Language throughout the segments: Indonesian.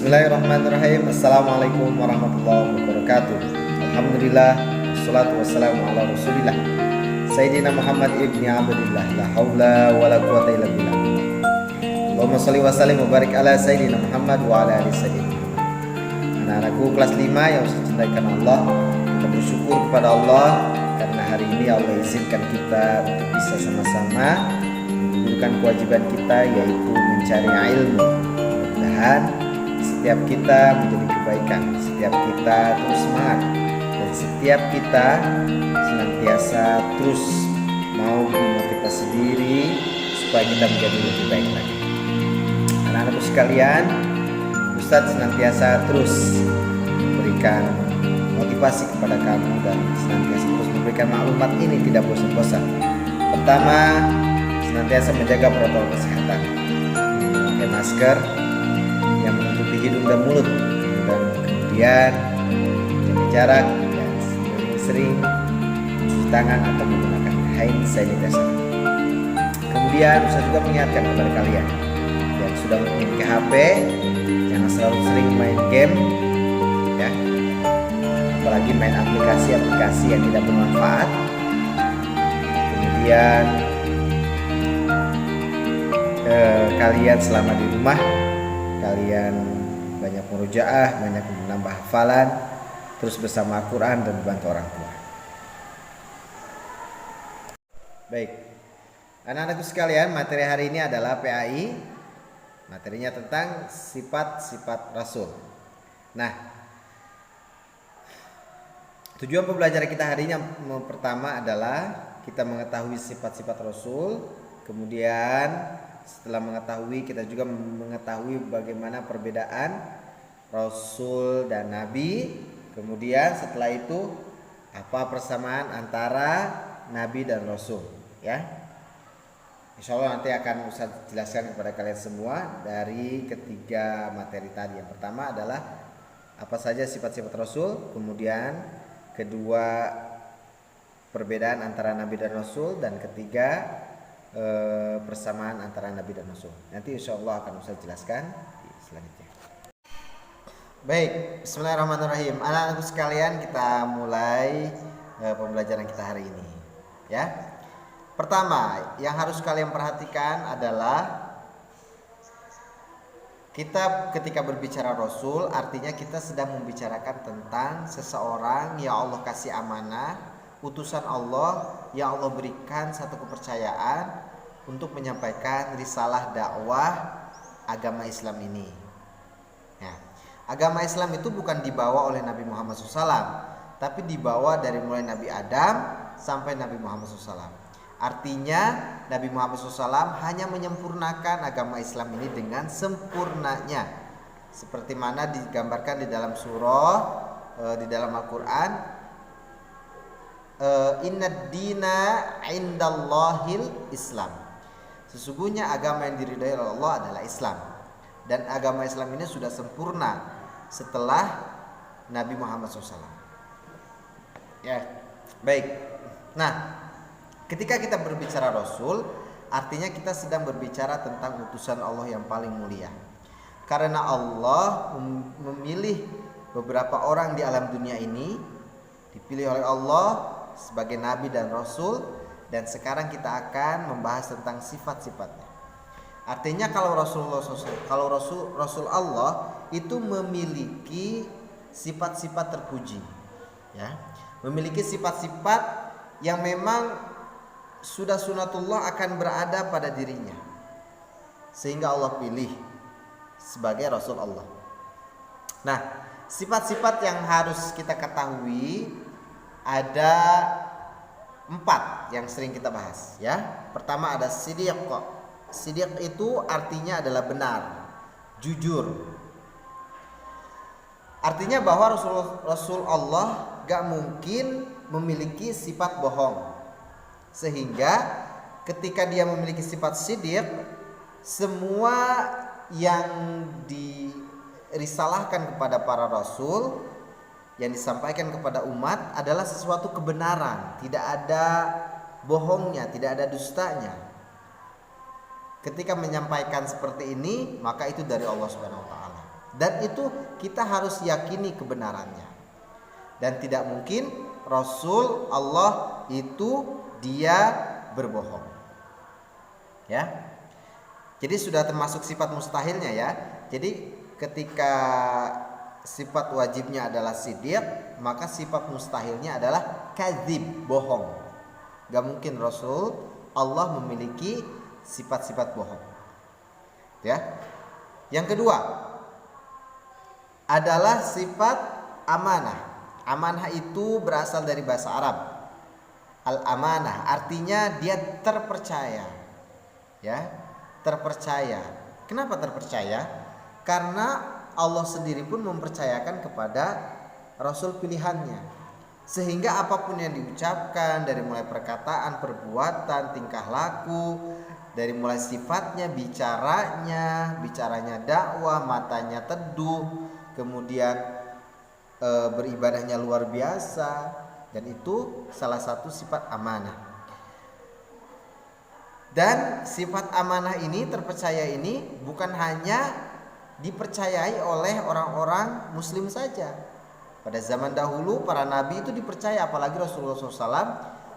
Bismillahirrahmanirrahim. Assalamualaikum warahmatullahi wabarakatuh. Alhamdulillah, wassalatu wassalamu ala rasulillah Sayyidina Muhammad ibni Abdillah. La hawla wa la quwata illa billah. Allahumma salli wa sallim wa barik ala Sayyidina Muhammad wa ala ali Sayyidina Muhammad. Anak-anakku kelas 5 yang saya cintai Allah, kita bersyukur kepada Allah karena hari ini Allah izinkan kita untuk bisa sama-sama menunaikan kewajiban kita, yaitu mencari ilmu. Mudah-mudahan setiap kita menjadi kebaikan, setiap kita terus semangat, dan setiap kita senantiasa terus mau memotivasi diri supaya kita menjadi lebih baik lagi. Anak-anakku sekalian, Ustadz senantiasa terus memberikan motivasi kepada kamu dan senantiasa terus memberikan maklumat ini tidak bosan-bosan. Pertama, senantiasa menjaga protokol kesehatan, memakai masker yang menutupi hidung dan mulut, dan kemudian jaga jarak dan sering cuci tangan atau menggunakan hand sanitizer. Kemudian saya juga mengingatkan kepada kalian yang sudah memiliki HP, jangan selalu sering main game, ya, apalagi main aplikasi-aplikasi yang tidak bermanfaat. Kemudian kalian selama di rumah kalian banyak murojaah, banyak menambah hafalan, terus bersama Al-Quran dan membantu orang tua. Baik, anak-anakku sekalian, materi hari ini adalah PAI. Materinya tentang sifat-sifat Rasul. Nah, tujuan pembelajaran kita hari ini yang pertama adalah kita mengetahui sifat-sifat Rasul. Kemudian setelah mengetahui, kita juga mengetahui bagaimana perbedaan Rasul dan Nabi. Kemudian setelah itu apa persamaan antara Nabi dan Rasul, ya. Insya Allah nanti akan Ustaz jelaskan kepada kalian semua dari ketiga materi tadi. Yang pertama adalah apa saja sifat-sifat Rasul. Kemudian kedua, perbedaan antara Nabi dan Rasul. Dan ketiga, persamaan antara Nabi dan Rasul. Nanti insya Allah akan Ustaz jelaskan di selanjutnya. Baik, bismillahirrahmanirrahim. Anak-anakku sekalian, kita mulai pembelajaran kita hari ini, ya. Pertama yang harus kalian perhatikan adalah kita ketika berbicara Rasul, artinya kita sedang membicarakan tentang seseorang yang Allah kasih amanah, utusan Allah yang Allah berikan satu kepercayaan untuk menyampaikan risalah dakwah agama Islam ini. Ya, agama Islam itu bukan dibawa oleh Nabi Muhammad SAW, tapi dibawa dari mulai Nabi Adam sampai Nabi Muhammad SAW. Artinya Nabi Muhammad SAW hanya menyempurnakan agama Islam ini dengan sempurnanya, seperti mana digambarkan di dalam surah, di dalam Al-Quran. Innad dina indallahil Islam. Sesungguhnya agama yang diridhai oleh Allah adalah Islam. Dan agama Islam ini sudah sempurna setelah Nabi Muhammad SAW. Ya, baik. Nah, ketika kita berbicara Rasul, artinya kita sedang berbicara tentang utusan Allah yang paling mulia. Karena Allah memilih beberapa orang di alam dunia ini, dipilih oleh Allah sebagai Nabi dan Rasul. Dan sekarang kita akan membahas tentang sifat-sifatnya. Artinya kalau Rasul Allah itu memiliki sifat-sifat terpuji, ya, memiliki sifat-sifat yang memang sudah sunatullah akan berada pada dirinya, sehingga Allah pilih sebagai Rasul Allah. Nah, sifat-sifat yang harus kita ketahui ada 4 yang sering kita bahas, ya. Pertama ada siddiq. Siddiq itu artinya adalah benar, jujur. Artinya bahwa Rasul Allah gak mungkin memiliki sifat bohong, sehingga ketika dia memiliki sifat siddiq, semua yang dirisalahkan kepada para rasul, yang disampaikan kepada umat adalah sesuatu kebenaran, tidak ada bohongnya, tidak ada dustanya. Ketika menyampaikan seperti ini, maka itu dari Allah Subhanahu wa taala. Dan itu kita harus yakini kebenarannya. Dan tidak mungkin Rasul Allah itu dia berbohong. Ya. Jadi sudah termasuk sifat mustahilnya ya. Jadi ketika sifat wajibnya adalah siddiq, maka sifat mustahilnya adalah kadzib, bohong. Gak mungkin Rasul Allah memiliki sifat-sifat bohong. Ya. Yang kedua adalah sifat amanah. Amanah itu berasal dari bahasa Arab. Al-amanah artinya dia terpercaya. Ya. Terpercaya. Kenapa terpercaya? Karena Allah sendiri pun mempercayakan kepada Rasul pilihannya. Sehingga apapun yang diucapkan, dari mulai perkataan, perbuatan, tingkah laku, dari mulai sifatnya, bicaranya dakwah, matanya teduh, kemudian beribadahnya luar biasa, dan itu salah satu sifat amanah. Dan sifat amanah ini, terpercaya ini bukan hanya dipercayai oleh orang-orang muslim saja. Pada zaman dahulu para nabi itu dipercaya, apalagi Rasulullah SAW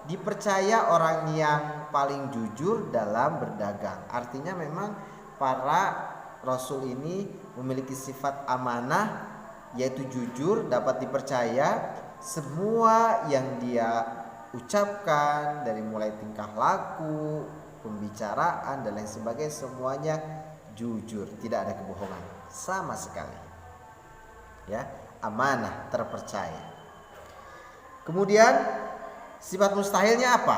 dipercaya orang yang paling jujur dalam berdagang. Artinya memang para rasul ini memiliki sifat amanah, yaitu jujur, dapat dipercaya. Semua yang dia ucapkan, dari mulai tingkah laku, pembicaraan dan lain sebagainya, semuanya jujur, tidak ada kebohongan sama sekali. Ya, amanah, terpercaya. Kemudian sifat mustahilnya apa?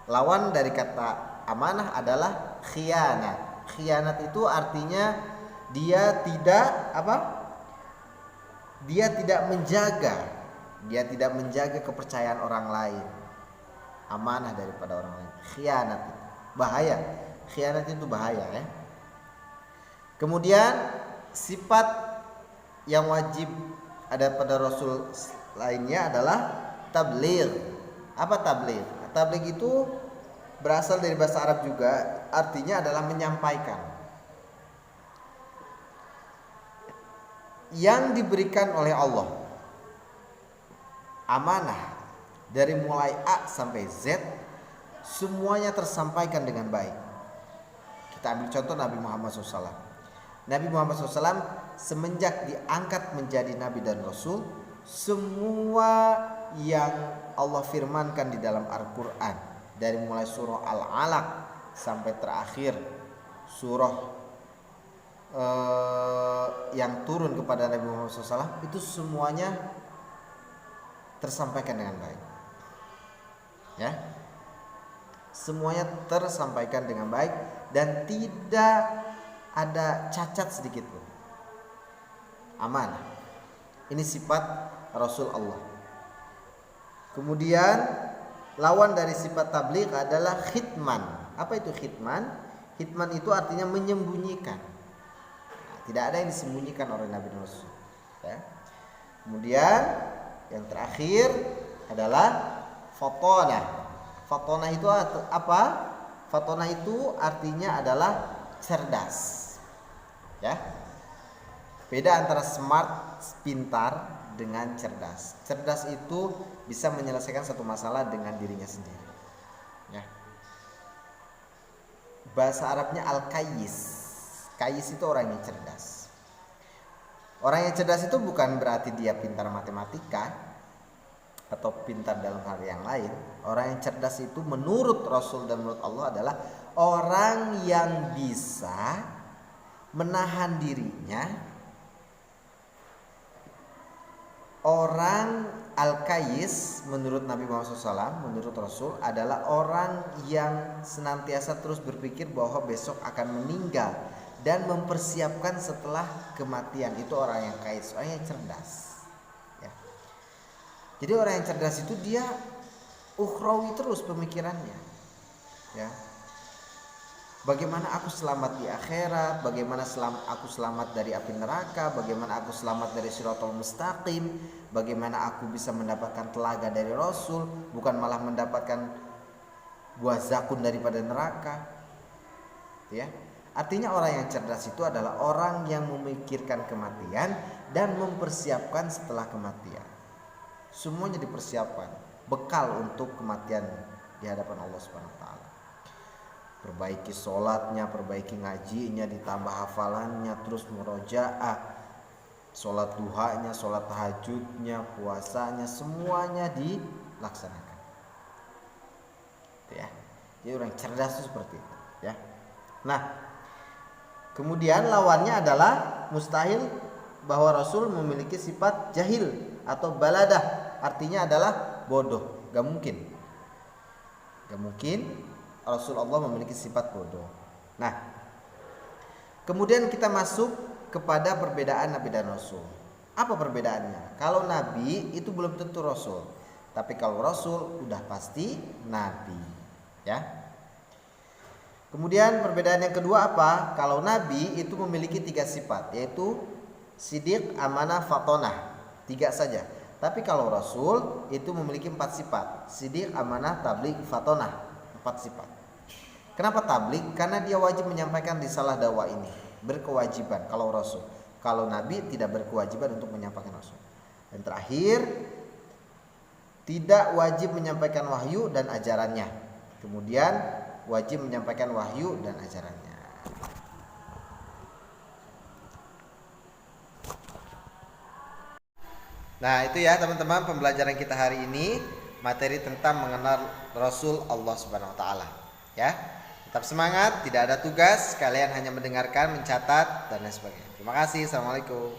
Lawan dari kata amanah adalah khianat. Khianat itu artinya dia tidak apa? Dia tidak menjaga kepercayaan orang lain. Amanah daripada orang lain. Khianat itu bahaya. Khianat itu bahaya ya. Kemudian sifat yang wajib ada pada Rasul lainnya adalah tabligh. Apa tabligh? Tabligh itu berasal dari bahasa Arab juga, artinya adalah menyampaikan. Yang diberikan oleh Allah amanah dari mulai A sampai Z, semuanya tersampaikan dengan baik. Kita ambil contoh Nabi Muhammad SAW. Nabi Muhammad SAW semenjak diangkat menjadi Nabi dan Rasul, semua yang Allah firmankan di dalam Al-Quran, dari mulai surah Al-Alaq sampai terakhir surah yang turun kepada Nabi Muhammad SAW, itu semuanya tersampaikan dengan baik. Ya, semuanya tersampaikan dengan baik dan tidak ada cacat sedikit pun. Amanah. Ini sifat Rasul Allah. Kemudian lawan dari sifat tabligh adalah khitman. Apa itu khitman? Khitman itu artinya menyembunyikan. Nah, tidak ada yang disembunyikan oleh Nabi Rasul. Ya. Kemudian yang terakhir adalah fatonah. Fatonah itu apa? Fatonah itu artinya adalah cerdas. Ya. Beda antara smart, pintar, dengan cerdas. Cerdas itu bisa menyelesaikan satu masalah dengan dirinya sendiri. Ya. Bahasa Arabnya al-kayyis. Kayyis itu orang yang cerdas. Orang yang cerdas itu bukan berarti dia pintar matematika atau pintar dalam hal yang lain. Orang yang cerdas itu menurut Rasul dan menurut Allah adalah orang yang bisa menahan dirinya. Orang al-kayyis menurut Nabi Muhammad SAW, menurut Rasul adalah orang yang senantiasa terus berpikir bahwa besok akan meninggal dan mempersiapkan setelah kematian. Itu orang yang kayyis, orang yang cerdas. Ya. Jadi orang yang cerdas itu dia ukhrawi terus pemikirannya. Ya. Bagaimana aku selamat di akhirat, bagaimana aku selamat dari api neraka, bagaimana aku selamat dari Shirathul Mustaqim, bagaimana aku bisa mendapatkan telaga dari Rasul, bukan malah mendapatkan buah zakun daripada neraka. Ya. Artinya orang yang cerdas itu adalah orang yang memikirkan kematian dan mempersiapkan setelah kematian. Semuanya dipersiapkan, bekal untuk kematian di hadapan Allah Subhanahu wa taala. Perbaiki sholatnya, perbaiki ngajinya, ditambah hafalannya, terus murojaah, sholat duhanya, sholat tahajudnya, puasanya, semuanya dilaksanakan. Itu ya. Jadi orang cerdas itu seperti itu, ya. Nah, kemudian lawannya adalah mustahil, bahwa Rasul memiliki sifat jahil atau baladah, artinya adalah bodoh. Gak mungkin Rasulullah memiliki sifat bodoh. Nah, kemudian kita masuk kepada perbedaan Nabi dan Rasul. Apa perbedaannya? Kalau Nabi itu belum tentu Rasul, tapi kalau Rasul udah pasti Nabi, ya. Kemudian perbedaan yang kedua apa? Kalau Nabi itu memiliki 3 sifat, yaitu sidiq, amanah, fatonah. 3 saja. Tapi kalau Rasul itu memiliki 4 sifat, sidiq, amanah, tabligh, fatonah. 4 sifat. Kenapa tabligh? Karena dia wajib menyampaikan risalah dakwah ini, berkewajiban kalau Rasul. Kalau Nabi tidak berkewajiban untuk menyampaikan Rasul. Dan terakhir, tidak wajib menyampaikan wahyu dan ajarannya. Kemudian wajib menyampaikan wahyu dan ajarannya. Nah, itu ya teman-teman pembelajaran kita hari ini, materi tentang mengenal Rasul Allah Subhanahu wa taala, ya. Tetap semangat, tidak ada tugas, kalian hanya mendengarkan, mencatat dan lain sebagainya. Terima kasih. Assalamualaikum.